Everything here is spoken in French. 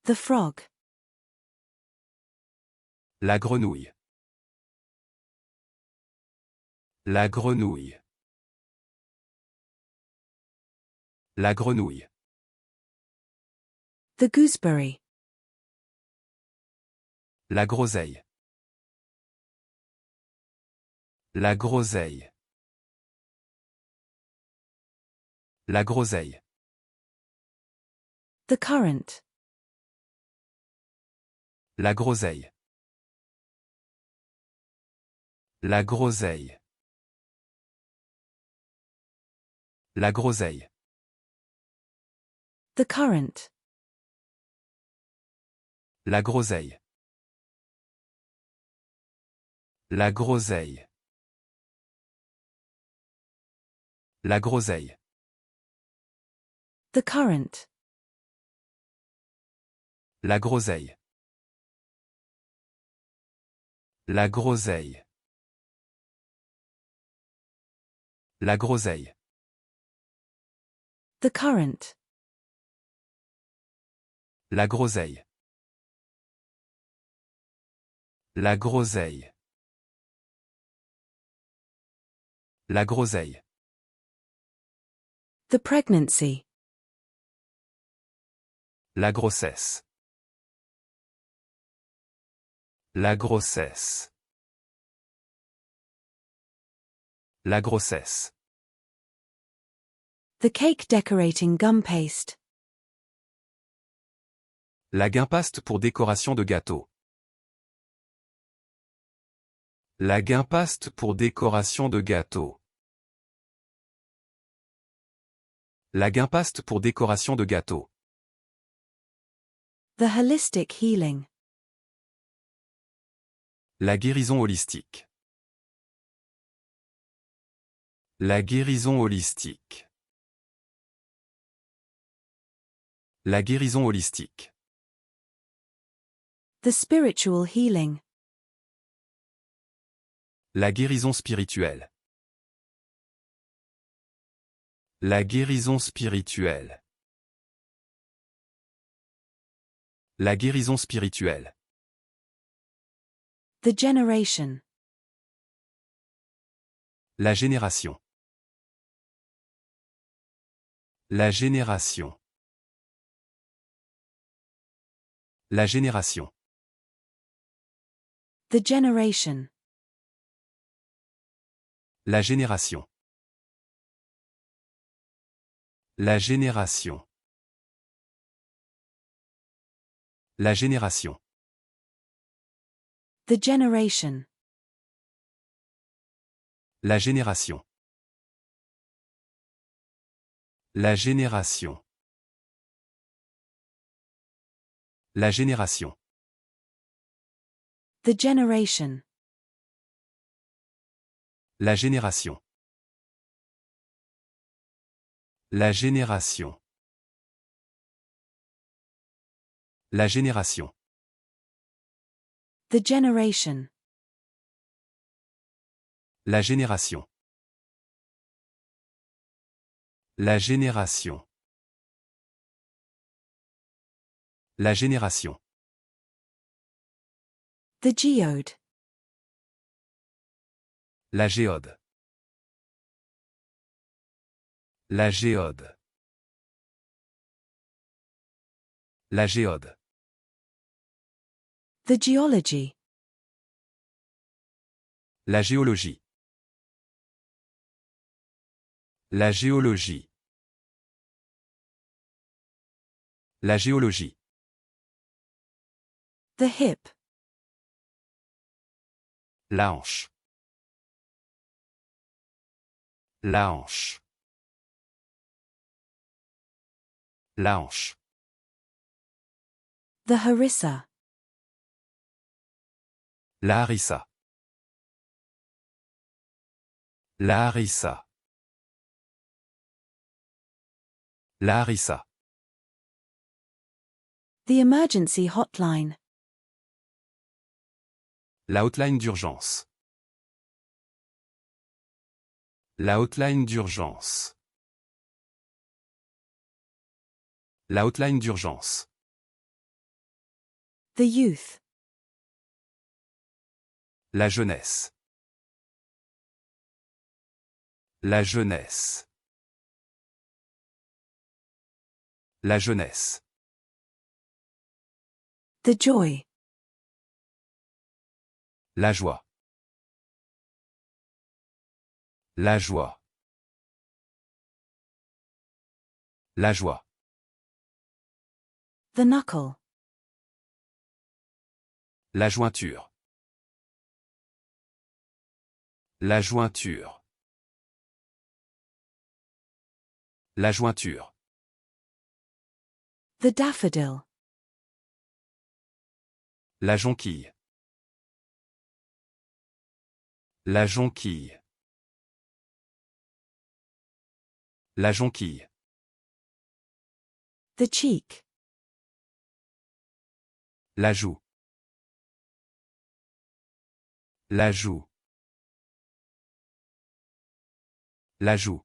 The frog. La grenouille. La grenouille. La grenouille. The gooseberry. La groseille. La groseille. La groseille. The currant. La groseille. La groseille. La groseille. The currant. La groseille. La groseille. La groseille. The currant. La groseille. La groseille. La groseille. The currant. La groseille. La groseille. La groseille. The pregnancy. La grossesse. La grossesse. La grossesse. The cake decorating gum paste. La guimpaste pour décoration de gâteau. La guimpaste pour décoration de gâteau. La guimpaste pour décoration de gâteau. The holistic healing. La guérison holistique. La guérison holistique. La guérison holistique. The spiritual healing. La guérison spirituelle. La guérison spirituelle. La guérison spirituelle. The generation. La génération. La génération. La génération. The generation. La génération. La génération. La génération. The generation. La génération. La génération. La génération. The generation. La génération. La génération. La génération. The generation. La génération. La génération. La génération. The geode. La géode. La géode. La géode. The geology. La géologie. La géologie. La géologie. The hip. La hanche. La hanche. La hanche. The harissa. La harissa. La harissa. La harissa. The emergency hotline. La hotline d'urgence. La hotline d'urgence. La hotline d'urgence. The youth. La jeunesse. La jeunesse. La jeunesse. The joy. La joie. La joie. La joie. The knuckle. La jointure. La jointure. La jointure. The daffodil. La jonquille. La jonquille. La jonquille. The cheek. La joue. La joue. La joue.